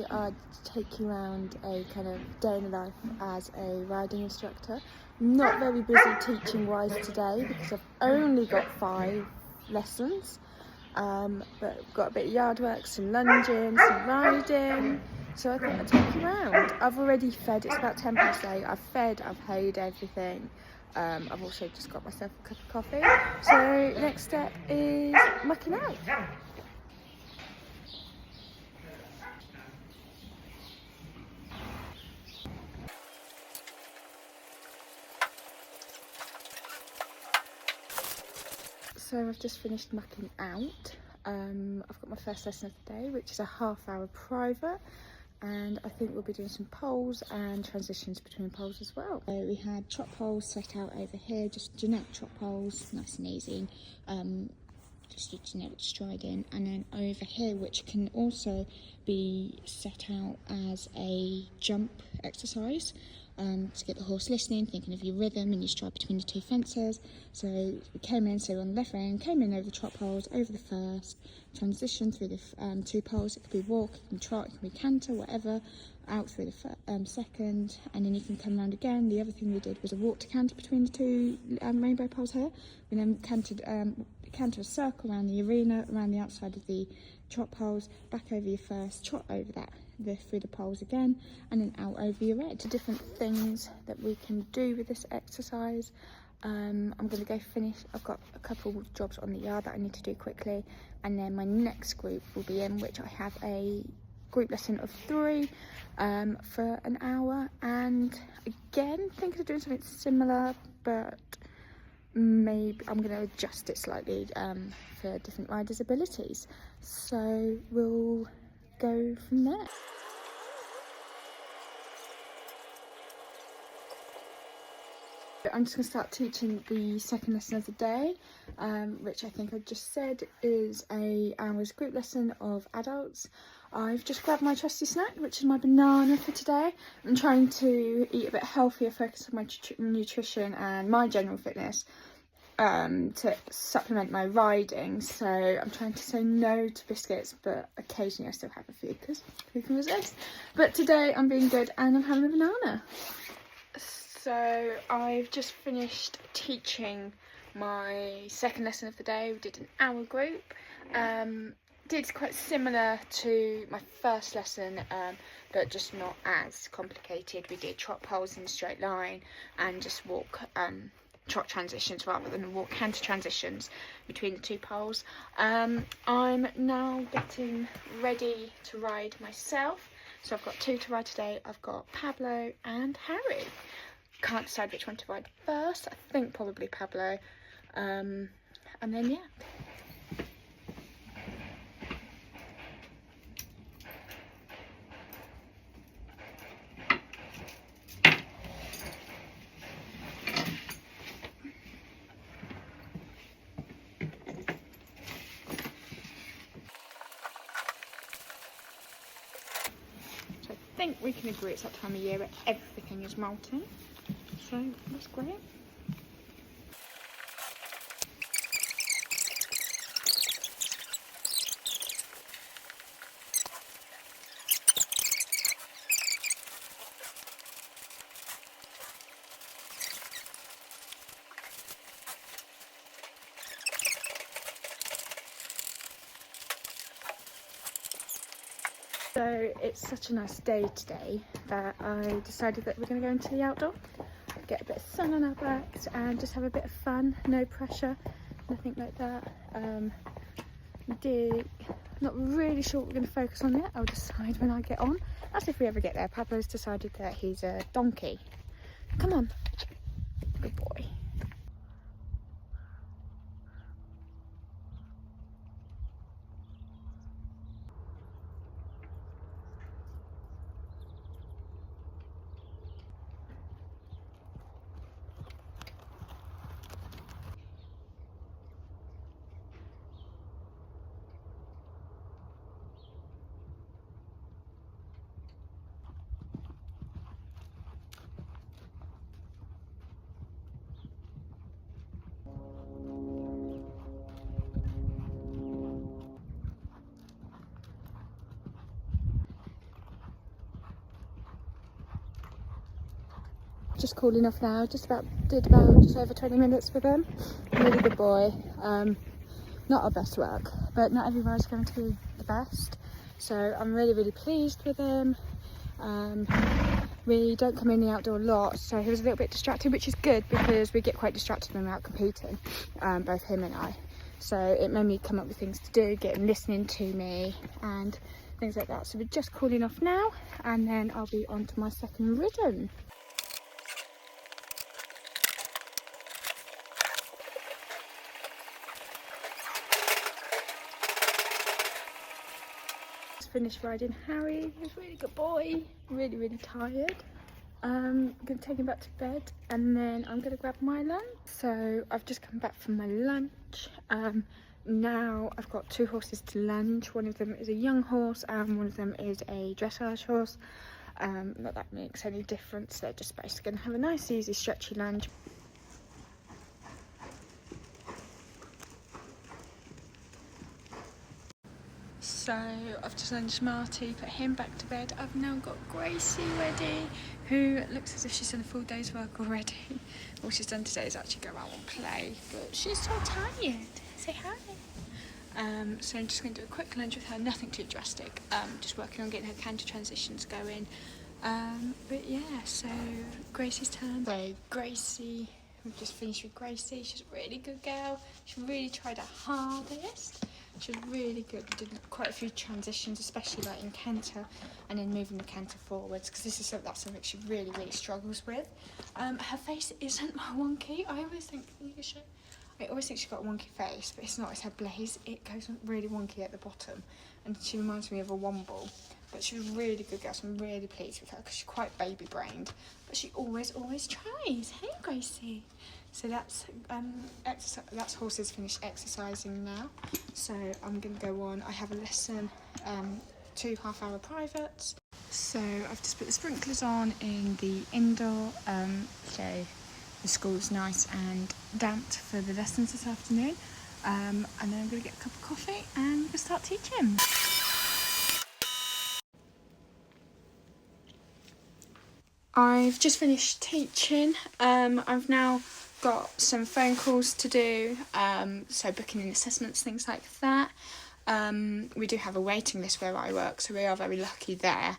today I'd take you around a kind of day in the life as a riding instructor. Not very busy teaching wise today because I've only got 5 lessons, but I've got a bit of yard work, some lunging, some riding, so I thought I'd take you around. I've already fed, it's about 8:10. I've fed, I've hayed everything. I've also just got myself a cup of coffee. So next step is mucking out. So I've just finished mucking out. I've got my first lesson of the day, which is a half-hour private, and I think we'll be doing some poles and transitions between poles as well. So we had trot poles set out over here, just generic trot poles, nice and easy, just a generic striding, and then over here, which can also be set out as a jump exercise. To get the horse listening, thinking of your rhythm and your stride between the 2 fences. So we came in, so on the left rein, came in over the trot poles, over the first, transition through the 2 poles. It could be walk, it can be trot, it can be canter, whatever, out through the second, and then you can come around again. The other thing we did was a walk to canter between the 2 rainbow poles here. We then canter a circle around the arena, around the outside of the trot poles, back over your first, trot over that, through the poles again, and then out over your red. Different things that we can do with this exercise. I'm going to go finish. I've got a couple jobs on the yard that I need to do quickly, and then my next group will be in, which I have a group lesson of 3 for an hour, and again thinking of doing something similar, but maybe I'm going to adjust it slightly for different riders' abilities. So we'll go from there. I'm just going to start teaching the second lesson of the day, which I think I just said is a hour's group lesson of adults. I've just grabbed my trusty snack, which is my banana for today. I'm trying to eat a bit healthier, focus on my nutrition and my general fitness, to supplement my riding. So I'm trying to say no to biscuits, but occasionally I still have a few because who can resist? But today I'm being good and I'm having a banana. So I've just finished teaching my second lesson of the day. We did an hour group. Did quite similar to my first lesson, but just not as complicated. We did trot poles in a straight line and just walk trot transitions rather than walk canter transitions between the 2 poles. I'm now getting ready to ride myself. So I've got 2 to ride today. I've got Pablo and Harry. Can't decide which one to ride first. I think probably Pablo, and then yeah. So I think we can agree it's that time of year where everything is molting. So that's great. So it's such a nice day today that I decided that we're going to go into the outdoor, get a bit of sun on our backs and just have a bit of fun. No pressure, nothing like that. Not really sure what we're going to focus on yet. I'll decide when I get on. That's if we ever get there. Pablo's decided that he's a donkey. Come on, good boy. just cooling off now. Just over 20 minutes with him. Really good boy. Not our best work, but not every ride's going to be the best. So I'm really pleased with him. We don't come in the outdoor a lot, so he was a little bit distracted, which is good because we get quite distracted when we're out competing, both him and I. So it made me come up with things to do, get him listening to me and things like that. So we're just cooling off now, and then I'll be on to my second ridden. Finished riding Harry. He's a really good boy, really tired. I'm gonna take him back to bed and then I'm gonna grab my lunch. So I've just come back from my lunch. Now I've got 2 horses to lunch. One of them is a young horse and one of them is a dressage horse. Not that makes any difference, they're just basically gonna have a nice easy stretchy lunch. So I've just lunch Marty, put him back to bed. I've now got Gracie ready, who looks as if she's done a full day's work already. All she's done today is actually go out and play, but she's so tired. Say hi. So I'm just going to do a quick lunch with her, nothing too drastic, just working on getting her canter transitions going. But yeah, so Gracie's turn. So Gracie, we've just finished with Gracie. She's a really good girl. She really tried her hardest. She was really good. We did quite a few transitions, especially like in canter, and then moving the canter forwards, because that's something she really struggles with. Her face isn't wonky. I always think she's got a wonky face, but it's not. It's her blaze. It goes really wonky at the bottom, and she reminds me of a womble. But she was a really good girl, so I'm really pleased with her because she's quite baby-brained, but she always tries. Hey, Gracie. So that's that's horses finished exercising now. So I'm gonna go on. I have a lesson, 2 half-hour privates. So I've just put the sprinklers on in the indoor. So the school's nice and damped for the lessons this afternoon. And then I'm gonna get a cup of coffee and we're gonna start teaching. I've just finished teaching. I've now got some phone calls to do, so booking in assessments, things like that. We do have a waiting list where I work, so we are very lucky there.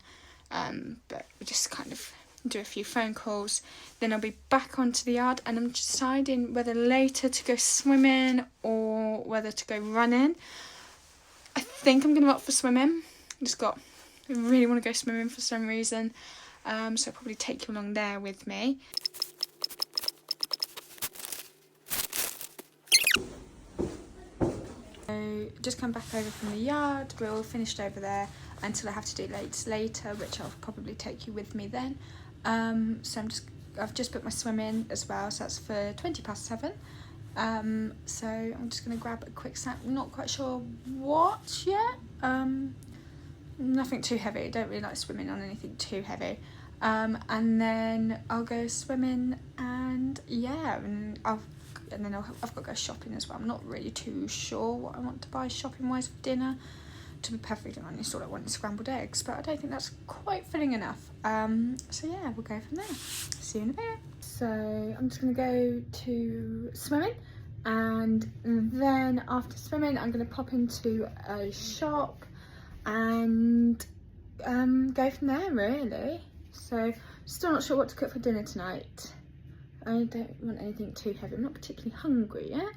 But we just kind of do a few phone calls. Then I'll be back onto the yard and I'm deciding whether later to go swimming or whether to go running. I think I'm going to opt for swimming. I really want to go swimming for some reason. So I'll probably take you along there with me. So just come back over from the yard. We're all finished over there until I have to do later, which I'll probably take you with me then. So I've just put my swim in as well, so that's for 7:20. So I'm just going to grab a quick snack. I'm not quite sure what yet. Nothing too heavy. I don't really like swimming on anything too heavy. And then I'll go swimming and yeah, and then I've got to go shopping as well. I'm not really too sure what I want to buy shopping wise for dinner. To be perfectly honest, all I want is scrambled eggs, but I don't think that's quite filling enough. So yeah, we'll go from there. See you in a bit. So I'm just going to go to swimming, and then after swimming I'm going to pop into a shop and go from there really. So still not sure what to cook for dinner tonight. I don't want anything too heavy. I'm not particularly hungry yet,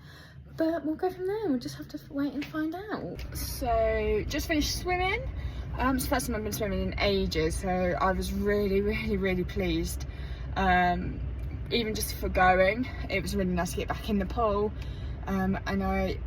but we'll go from there. We'll just have to wait and find out. So just finished swimming. It's the first time I've been swimming in ages, so I was really pleased. Even just for going, it was really nice to get back in the pool, and I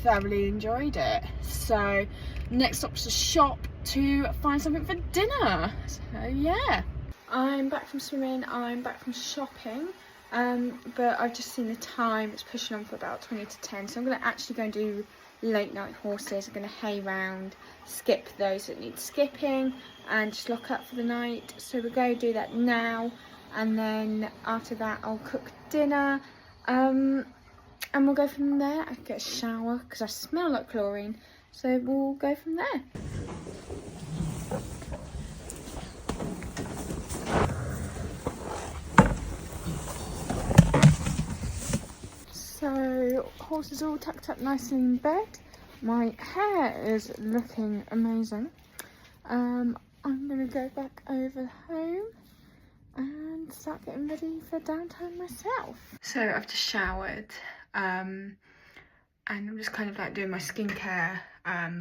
thoroughly enjoyed it. So next stop's a shop to find something for dinner. So yeah, I'm back from swimming, I'm back from shopping, but I've just seen the time, it's pushing on for about 20 to 10, so I'm going to actually go and do late night horses. I'm going to hay round, skip those that need skipping, and just lock up for the night. So we'll go do that now, and then after that I'll cook dinner, and we'll go from there. I can get a shower because I smell like chlorine, so we'll go from there. got horses all tucked up nicely in bed. My hair is looking amazing. I'm gonna go back over home and start getting ready for downtime myself. So I've just showered, and I'm just kind of like doing my skincare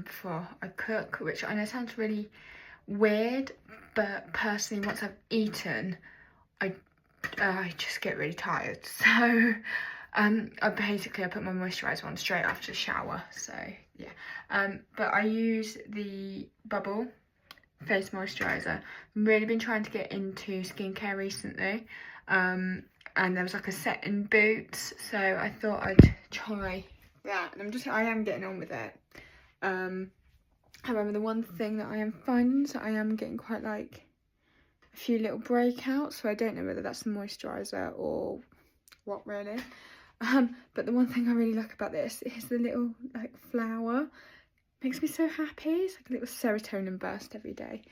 before I cook, which I know sounds really weird, but personally once I've eaten, I just get really tired. So I put my moisturiser on straight after the shower, so yeah. But I use the Bubble face moisturiser. I've really been trying to get into skincare recently, and there was like a set in Boots, so I thought I'd try that, and I am getting on with it. However, the one thing that I am finding is that I am getting quite like a few little breakouts, so I don't know whether that's the moisturiser or what really. But the one thing I really like about this is the little like flower. Makes me so happy. It's like a little serotonin burst every day.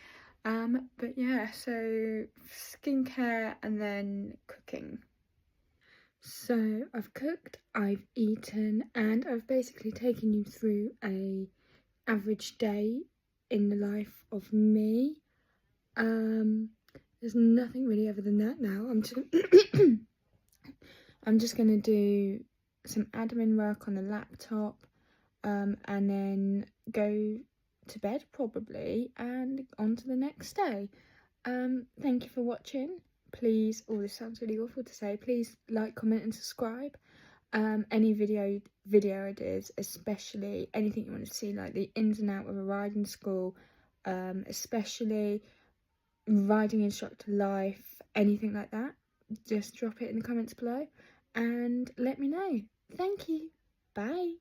But yeah, so skincare and then cooking. So I've cooked, I've eaten, and I've basically taken you through a average day in the life of me. There's nothing really other than that now. I'm just gonna do some admin work on the laptop, and then go to bed probably and on to the next day. Thank you for watching. Please, this sounds really awful to say, please like, comment and subscribe. Any video ideas, especially anything you want to see, like the ins and out of a riding school, especially riding instructor life, anything like that, just drop it in the comments below and let me know. Thank you. Bye.